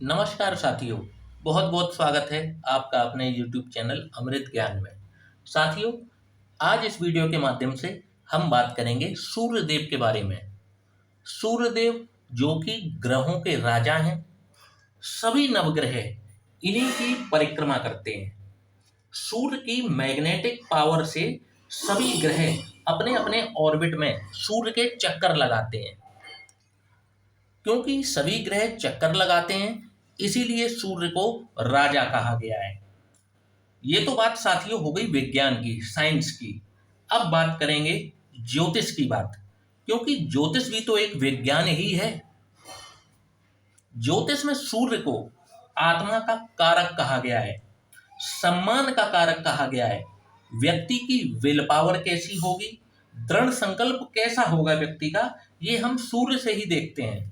नमस्कार साथियों, बहुत बहुत स्वागत है आपका अपने YouTube चैनल अमृत ज्ञान में। साथियों, आज इस वीडियो के माध्यम से हम बात करेंगे सूर्यदेव के बारे में। सूर्यदेव जो कि ग्रहों के राजा हैं, सभी नवग्रह इन्हीं की परिक्रमा करते हैं। सूर्य की मैग्नेटिक पावर से सभी ग्रह अपने अपने ऑर्बिट में सूर्य के चक्कर लगाते हैं। क्योंकि सभी ग्रह चक्कर लगाते हैं, इसीलिए सूर्य को राजा कहा गया है। ये तो बात साथियों हो गई विज्ञान की, साइंस की। अब बात करेंगे ज्योतिष की बात, क्योंकि ज्योतिष भी तो एक विज्ञान ही है। ज्योतिष में सूर्य को आत्मा का कारक कहा गया है, सम्मान का कारक कहा गया है। व्यक्ति की विल पावर कैसी होगी, दृढ़ संकल्प कैसा होगा व्यक्ति का, ये हम सूर्य से ही देखते हैं।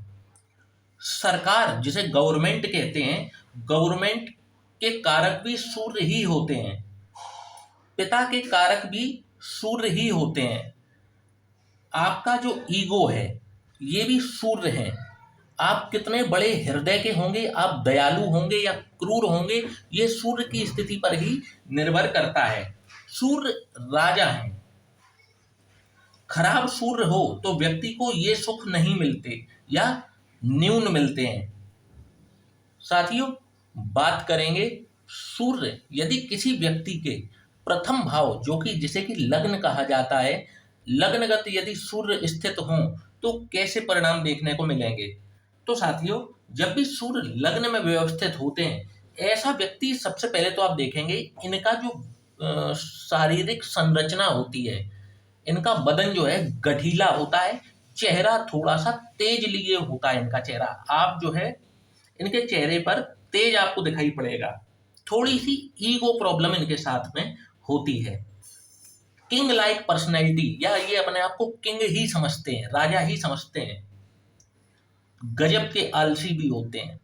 सरकार जिसे गवर्नमेंट कहते हैं, गवर्नमेंट के कारक भी सूर्य ही होते हैं। पिता के कारक भी सूर्य ही होते हैं। आपका जो ईगो है, ये भी सूर्य है। आप कितने बड़े हृदय के होंगे, आप दयालु होंगे या क्रूर होंगे, ये सूर्य की स्थिति पर ही निर्भर करता है। सूर्य राजा है। खराब सूर्य हो तो व्यक्ति को ये सुख नहीं मिलते या न्यून मिलते हैं। साथियों, बात करेंगे सूर्य यदि किसी व्यक्ति के प्रथम भाव, जो कि जिसे कि लग्न कहा जाता है, लग्नगत यदि सूर्य स्थित हों तो कैसे परिणाम देखने को मिलेंगे। तो साथियों, जब भी सूर्य लग्न में व्यवस्थित होते हैं, ऐसा व्यक्ति सबसे पहले तो आप देखेंगे इनका जो शारीरिक संरचना होती है, इनका बदन जो है गठीला होता है, चेहरा थोड़ा सा तेज लिए होता है। इनका चेहरा, आप जो है इनके चेहरे पर तेज आपको दिखाई पड़ेगा। थोड़ी सी ईगो प्रॉब्लम इनके साथ में होती है। किंग लाइक पर्सनैलिटी, या ये अपने आप को किंग ही समझते हैं, राजा ही समझते हैं। गजब के आलसी भी होते हैं।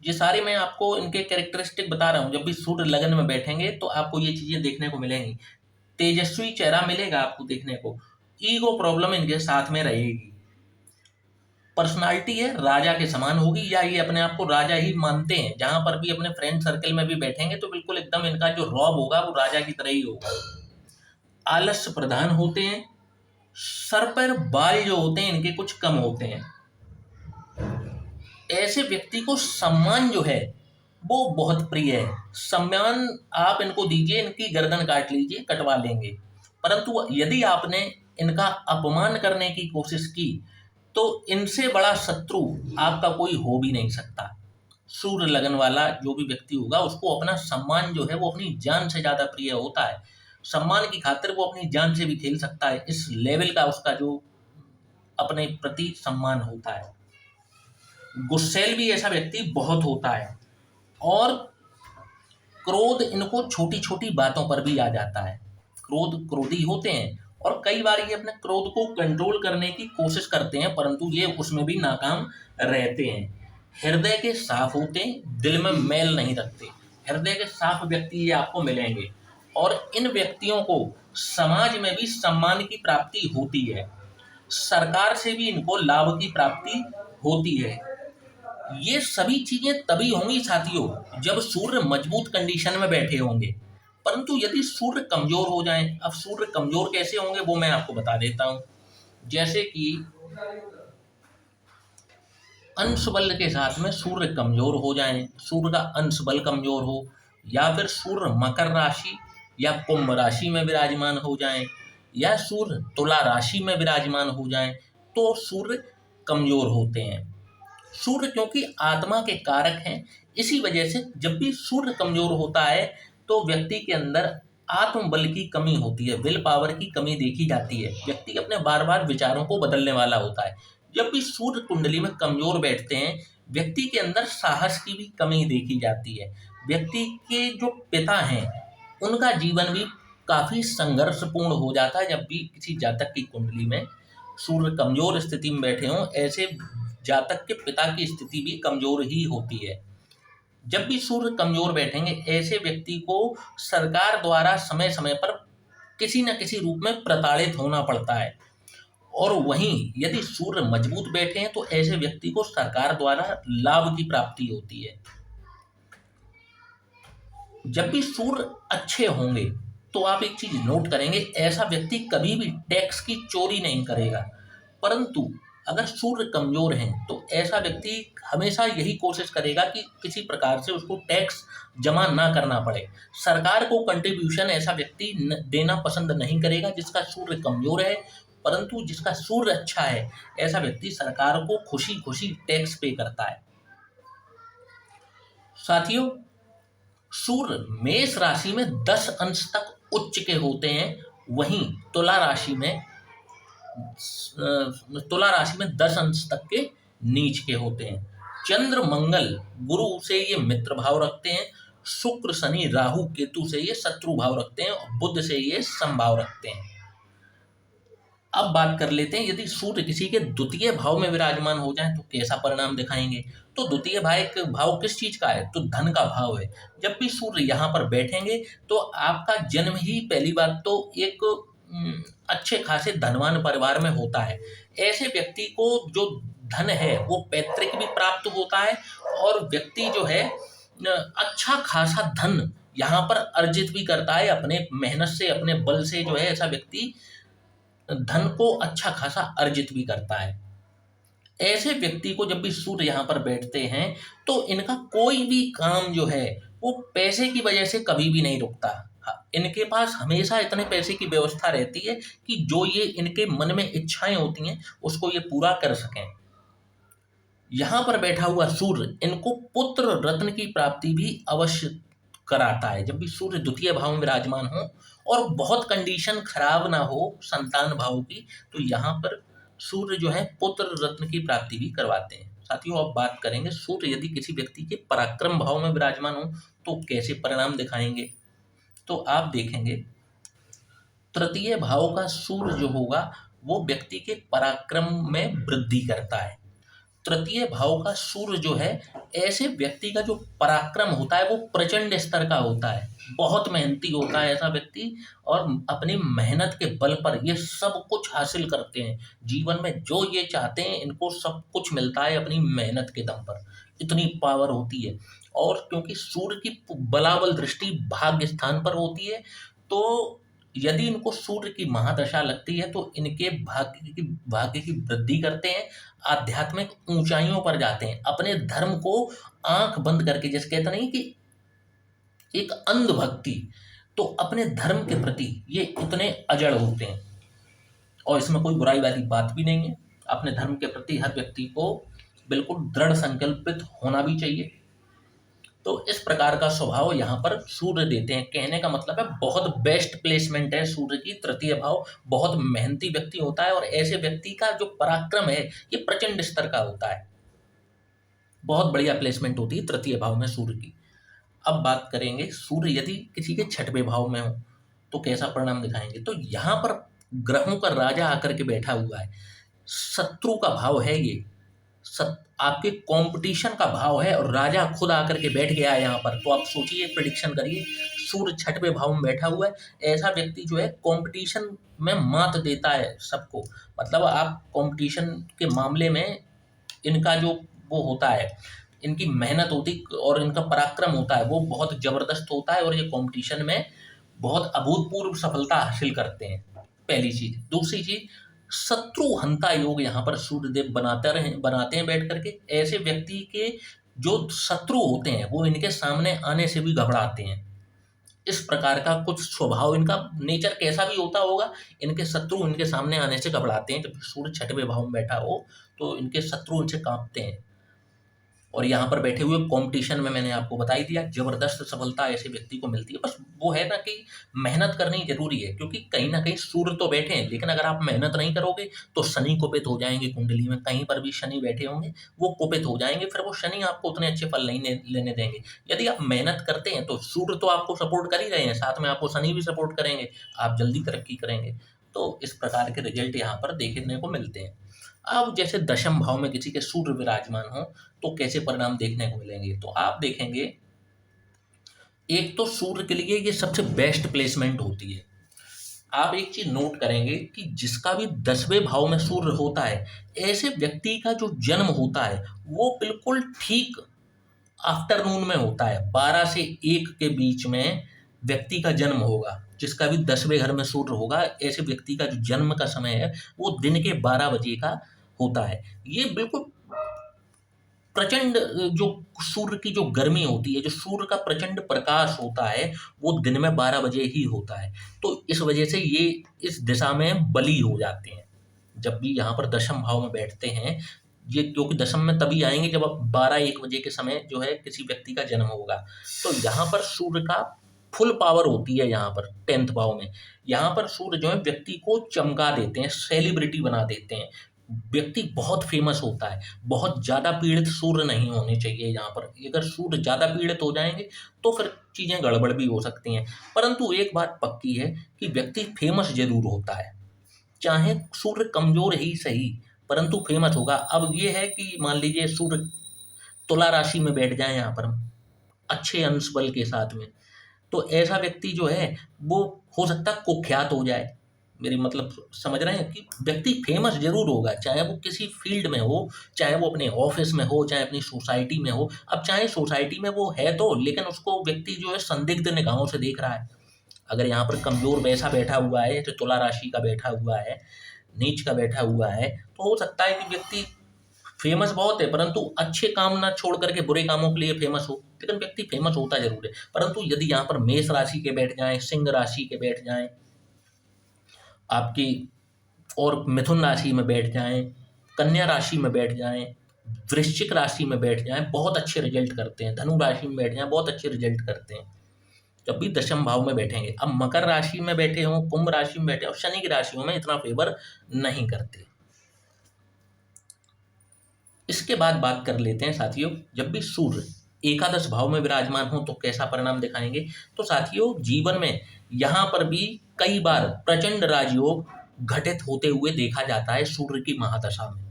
ये सारे मैं आपको इनके कैरेक्टरिस्टिक बता रहा हूँ। जब भी सूर्य लगन में बैठेंगे तो आपको ये चीजें देखने को मिलेंगी। तेजस्वी चेहरा मिलेगा आपको देखने को। ईगो प्रॉब्लम इनके साथ में रहेगी। पर्सनालिटी है राजा के समान होगी, या ये अपने आप को राजा ही मानते हैं। जहां पर भी अपने फ्रेंड सर्कल में भी बैठेंगे तो बिल्कुल एकदम इनका जो रौब होगा वो राजा की तरह ही होगा। आलस्य प्रधान होते हैं। सर पर बाल जो होते हैं इनके कुछ कम होते हैं। ऐसे व्यक्ति को सम्मान जो है वो बहुत प्रिय है। सम्मान आप इनको दीजिए, इनकी गर्दन काट लीजिए, कटवा लेंगे। परंतु यदि आपने इनका अपमान करने की कोशिश की तो इनसे बड़ा शत्रु आपका कोई हो भी नहीं सकता। सूर्य लगन वाला जो भी व्यक्ति होगा, उसको अपना सम्मान जो है वो अपनी जान से ज्यादा प्रिय होता है। सम्मान की खातिर वो अपनी जान से भी खेल सकता है। इस लेवल का उसका जो अपने प्रति सम्मान होता है। गुस्सैल भी ऐसा व्यक्ति बहुत होता है, और क्रोध इनको छोटी छोटी बातों पर भी आ जाता है। क्रोधी होते हैं, और कई बार ये अपने क्रोध को कंट्रोल करने की कोशिश करते हैं, परंतु ये उसमें भी नाकाम रहते हैं। हृदय के साफ होते हैं, दिल में मैल नहीं रखते। हृदय के साफ व्यक्ति ये आपको मिलेंगे, और इन व्यक्तियों को समाज में भी सम्मान की प्राप्ति होती है। सरकार से भी इनको लाभ की प्राप्ति होती है। ये सभी चीजें तभी होंगी साथियों जब सूर्य मजबूत कंडीशन में बैठे होंगे। परंतु यदि सूर्य कमजोर हो जाए, अब सूर्य कमजोर कैसे होंगे वो मैं आपको बता देता हूं। जैसे कि अंश बल के साथ में सूर्य कमजोर हो जाए, सूर्य का अंश बल कमजोर हो, या फिर सूर्य मकर राशि या कुंभ राशि में विराजमान हो जाए, या सूर्य तुला राशि में विराजमान हो जाए, तो सूर्य कमजोर होते हैं। सूर्य क्योंकि आत्मा के कारक हैं, इसी वजह से जब भी सूर्य कमजोर होता है तो व्यक्ति के अंदर आत्मबल की कमी होती है, विल पावर की कमी देखी जाती है। व्यक्ति अपने बार बार विचारों को बदलने वाला होता है। जब भी सूर्य कुंडली में कमजोर बैठते हैं, व्यक्ति के अंदर साहस की भी कमी देखी जाती है। व्यक्ति के जो पिता हैं उनका जीवन भी काफी संघर्षपूर्ण हो जाता है। जब भी किसी जातक की कुंडली में सूर्य कमजोर स्थिति में बैठे हों, ऐसे जातक के पिता की स्थिति भी कमजोर ही होती है। जब भी सूर्य कमजोर बैठेंगे, ऐसे व्यक्ति को सरकार द्वारा समय समय पर किसी न किसी रूप में प्रताड़ित होना पड़ता है, और वहीं यदि सूर्य मजबूत बैठे हैं तो ऐसे व्यक्ति को सरकार द्वारा लाभ की प्राप्ति होती है। जब भी सूर्य अच्छे होंगे तो आप एक चीज नोट करेंगे, ऐसा व्यक्ति कभी भी टैक्स की चोरी नहीं करेगा। परंतु अगर सूर्य कमजोर हैं तो ऐसा व्यक्ति हमेशा यही कोशिश करेगा कि किसी प्रकार से उसको टैक्स जमा ना करना पड़े। सरकार को कंट्रीब्यूशन ऐसा व्यक्ति देना पसंद नहीं करेगा जिसका सूर्य कमजोर है। परंतु जिसका सूर्य अच्छा है ऐसा व्यक्ति सरकार को खुशी खुशी टैक्स पे करता है। साथियों, सूर्य मेष राशि में 10 अंश तक उच्च के होते हैं, वहीं तुला राशि में 10 अंश तक के नीच के होते हैं। चंद्र मंगल गुरु से ये मित्र भाव रखते हैं, शुक्र शनि राहु केतु से ये शत्रु भाव रखते हैं और बुध से ये समभाव रखते हैं। अब बात कर लेते हैं, यदि सूर्य किसी के द्वितीय भाव में विराजमान हो जाए तो कैसा परिणाम दिखाएंगे। तो द्वितीय भाव किस चीज का है, तो धन का भाव है। जब भी सूर्य यहाँ पर बैठेंगे तो आपका जन्म ही पहली बात तो एक अच्छे खासे धनवान परिवार में होता है। ऐसे व्यक्ति को जो धन है वो पैतृक भी प्राप्त होता है और व्यक्ति जो है अच्छा खासा धन यहाँ पर अर्जित भी करता है अपने मेहनत से, अपने बल से जो है ऐसा व्यक्ति धन को अच्छा खासा अर्जित भी करता है। ऐसे व्यक्ति को जब भी सूर्य यहाँ पर बैठते हैं तो इनका कोई भी काम जो है वो पैसे की वजह से कभी भी नहीं रुकता। इनके पास हमेशा इतने पैसे की व्यवस्था रहती है कि जो ये इनके मन में इच्छाएं होती हैं उसको ये पूरा कर सकें। यहाँ पर बैठा हुआ सूर्य इनको पुत्र रत्न की प्राप्ति भी अवश्य कराता है। जब भी सूर्य द्वितीय भाव में विराजमान हो और बहुत कंडीशन खराब ना हो संतान भाव की, तो यहाँ पर सूर्य जो है पुत्र रत्न की प्राप्ति भी करवाते हैं। साथियों, अब बात करेंगे सूर्य यदि किसी व्यक्ति के पराक्रम भाव में विराजमान हो तो कैसे परिणाम दिखाएंगे। तो आप देखेंगे तृतीय भाव का सूर्य जो होगा वो व्यक्ति के पराक्रम में वृद्धि करता है। तृतीय भाव का सूर्य जो है ऐसे व्यक्ति का जो पराक्रम होता है वो प्रचंड स्तर का होता है, बहुत मेहनती होता है ऐसा व्यक्ति और अपनी मेहनत के बल पर ये सब कुछ हासिल करते हैं। जीवन में जो ये चाहते हैं इनको सब कुछ मिलता है अपनी मेहनत के दम पर, इतनी पावर होती है। और क्योंकि सूर्य की बलाबल दृष्टि भाग्य स्थान पर होती है तो यदि इनको सूर्य की महादशा लगती है तो इनके भाग्य की वृद्धि करते हैं, आध्यात्मिक ऊंचाइयों पर जाते हैं, अपने धर्म को आंख बंद करके, जैसे कहते नहीं कि एक अंध भक्ति, तो अपने धर्म के प्रति ये इतने अजड़ होते हैं। और इसमें कोई बुराई वाली बात भी नहीं है। अपने धर्म के प्रति हर व्यक्ति को बिल्कुल दृढ़ संकल्पित होना भी चाहिए। तो इस प्रकार का स्वभाव यहाँ पर सूर्य देते हैं। कहने का मतलब है बहुत बेस्ट प्लेसमेंट है सूर्य की, तृतीय भाव, बहुत मेहनती व्यक्ति होता है और ऐसे व्यक्ति का जो पराक्रम है ये प्रचंड स्तर का होता है। बहुत बढ़िया प्लेसमेंट होती है तृतीय भाव में सूर्य की। अब बात करेंगे सूर्य यदि किसी के छठवें भाव में हो तो कैसा परिणाम दिखाएंगे। तो यहाँ पर ग्रहों का राजा आकर के बैठा हुआ है, शत्रु का भाव है ये, आपके कंपटीशन का भाव है और राजा खुद आकर के बैठ गया है यहाँ पर। तो आप सोचिए, प्रेडिक्शन करिए, सूर्य छठवें भाव में बैठा हुआ है, ऐसा व्यक्ति जो है कंपटीशन में मात देता है सबको। मतलब आप कंपटीशन के मामले में इनका जो वो होता है, इनकी मेहनत होती और इनका पराक्रम होता है वो बहुत जबरदस्त होता है और ये कंपटीशन में बहुत अभूतपूर्व सफलता हासिल करते हैं, पहली चीज। दूसरी चीज, शत्रु हंता योग यहाँ पर सूर्यदेव बनाते हैं बैठ करके। ऐसे व्यक्ति के जो शत्रु होते हैं वो इनके सामने आने से भी घबराते हैं। इस प्रकार का कुछ स्वभाव, इनका नेचर कैसा भी होता होगा, इनके शत्रु इनके सामने आने से घबराते हैं। जब सूर्य छठवें भाव में बैठा हो तो इनके शत्रु इनसे कांपते हैं। और यहाँ पर बैठे हुए कंपटीशन में मैंने आपको बता ही दिया, जबरदस्त सफलता ऐसे व्यक्ति को मिलती है। बस वो है ना कि मेहनत करनी जरूरी है, क्योंकि कहीं ना कहीं सूर्य तो बैठे हैं लेकिन अगर आप मेहनत नहीं करोगे तो शनि कुपित हो जाएंगे। कुंडली में कहीं पर भी शनि बैठे होंगे वो कुपित हो जाएंगे, फिर वो शनि आपको उतने अच्छे फल नहीं लेने देंगे। यदि आप मेहनत करते हैं तो सूर्य तो आपको सपोर्ट कर ही रहे हैं, साथ में आपको शनि भी सपोर्ट करेंगे, आप जल्दी तरक्की करेंगे। तो इस प्रकार के रिजल्ट यहाँ पर देखने को मिलते हैं। अब जैसे दशम भाव में किसी के सूर्य विराजमान हो तो कैसे परिणाम देखने को मिलेंगे। तो आप देखेंगे, एक तो सूर्य के लिए ये सबसे बेस्ट प्लेसमेंट होती है। आप एक चीज नोट करेंगे कि जिसका भी 10वें भाव में सूर्य होता है, ऐसे व्यक्ति का जो जन्म होता है वो बिल्कुल ठीक आफ्टरनून में होता है। 12 से 1 के बीच में व्यक्ति का जन्म होगा। जिसका भी 10वें घर में सूर्य होगा, ऐसे व्यक्ति का जो जन्म का समय है वो दिन के 12 बजे का होता है। ये बिल्कुल प्रचंड जो सूर्य की जो गर्मी होती है, जो सूर्य का प्रचंड प्रकाश होता है, वो दिन में 12 बजे ही होता है। तो इस वजह से ये इस दिशा में बली हो जाते हैं। जब भी यहाँ पर दशम भाव में बैठते हैं, ये क्योंकि दशम में तभी आएंगे जब अब 12-1 बजे के समय जो है किसी व्यक्ति का जन्म होगा। तो यहाँ पर सूर्य का फुल पावर होती है। यहाँ पर 10th भाव में यहाँ पर सूर्य जो है व्यक्ति को चमका देते हैं, सेलिब्रिटी बना देते हैं। व्यक्ति बहुत फेमस होता है। बहुत ज़्यादा पीड़ित सूर्य नहीं होने चाहिए यहाँ पर। अगर सूर्य ज़्यादा पीड़ित हो जाएंगे तो फिर चीज़ें गड़बड़ भी हो सकती हैं। परंतु एक बात पक्की है कि व्यक्ति फेमस जरूर होता है, चाहे सूर्य कमजोर ही सही, परंतु फेमस होगा। अब ये है कि मान लीजिए सूर्य तुला राशि में बैठ जाए यहाँ पर अच्छे अंश बल के साथ में, तो ऐसा व्यक्ति जो है वो हो सकता है कुख्यात हो जाए। मेरी मतलब समझ रहे हैं कि व्यक्ति फेमस जरूर होगा, चाहे वो किसी फील्ड में हो, चाहे वो अपने ऑफिस में हो, चाहे अपनी सोसाइटी में हो। अब चाहे सोसाइटी में वो है तो, लेकिन उसको व्यक्ति जो है संदिग्ध निगाहों से देख रहा है। अगर यहाँ पर कमजोर वैसा बैठा हुआ है, तो तुला राशि का बैठा हुआ है, नीच का बैठा हुआ है, तो हो सकता है कि व्यक्ति फेमस बहुत है परंतु अच्छे काम ना छोड़ करके बुरे कामों के लिए फेमस हो। लेकिन व्यक्ति फेमस होता जरूर है। परंतु यदि यहाँ पर मेष राशि के बैठ जाएं, सिंह राशि के बैठ जाएं आपकी, और मिथुन राशि में बैठ जाएं, कन्या राशि में बैठ जाएं, वृश्चिक राशि में बैठ जाएं, बहुत अच्छे रिजल्ट करते हैं। धनु राशि में बैठ जाएं, बहुत अच्छे रिजल्ट करते हैं जब भी दशम भाव में बैठेंगे। अब मकर राशि में बैठे हों, कुंभ राशि में बैठे हों, शनि की राशियों में इतना फेवर नहीं करते। इसके बाद बात कर लेते हैं साथियों, जब भी सूर्य एकादश भाव में विराजमान हो तो कैसा परिणाम दिखाएंगे। तो साथियों जीवन में यहाँ पर भी कई बार प्रचंड राजयोग घटित होते हुए देखा जाता है सूर्य की महादशा में।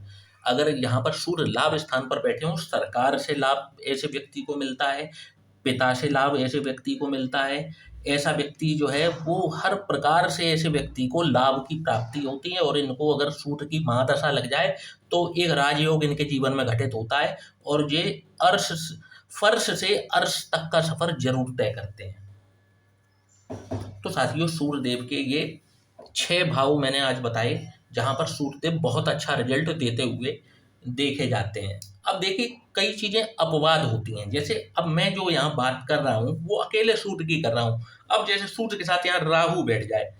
अगर यहाँ पर सूर्य लाभ स्थान पर बैठे हों, सरकार से लाभ ऐसे व्यक्ति को मिलता है, पिता से लाभ ऐसे व्यक्ति को मिलता है। ऐसा व्यक्ति जो है वो हर प्रकार से ऐसे व्यक्ति को लाभ की प्राप्ति होती है। और इनको अगर सूर्य की महादशा लग जाए तो एक राजयोग इनके जीवन में घटित होता है और ये अर्श फर्श से अर्श तक का सफर जरूर तय करते हैं। तो साथियों सूर्य देव के ये 6 भाव मैंने आज बताए जहां पर सूर्य देव बहुत अच्छा रिजल्ट देते हुए देखे जाते हैं। अब देखिए कई चीजें अपवाद होती हैं। जैसे अब मैं जो यहाँ बात कर रहा हूँ वो अकेले सूर्य की कर रहा हूँ। अब जैसे सूर्य के साथ यहाँ राहु बैठ जाए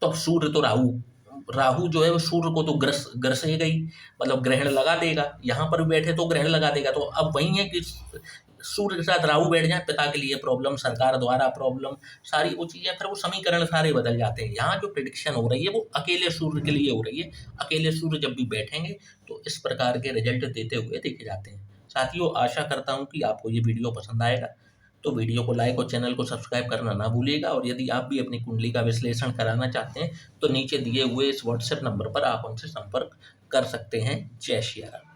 तो अब सूर्य तो राहु जो है वो सूर्य को तो ग्रसेगा ही, मतलब ग्रहण लगा देगा। यहाँ पर भी बैठे तो ग्रहण लगा देगा। तो अब वही है कि सूर्य के साथ राहु बैठ जाए, पिता के लिए प्रॉब्लम, सरकार द्वारा प्रॉब्लम, सारी वो चीजें, फिर वो समीकरण सारे बदल जाते हैं। यहाँ जो प्रिडिक्शन हो रही है वो अकेले सूर्य के लिए हो रही है। अकेले सूर्य जब भी बैठेंगे तो इस प्रकार के रिजल्ट देते हुए देखे जाते हैं। साथियों आशा करता हूँ कि आपको ये वीडियो पसंद आएगा, तो वीडियो को लाइक और चैनल को सब्सक्राइब करना ना भूलिएगा। और यदि आप भी अपनी कुंडली का विश्लेषण कराना चाहते हैं तो नीचे दिए हुए इस व्हाट्सएप नंबर पर आप उनसे संपर्क कर सकते हैं। जय श्री राम।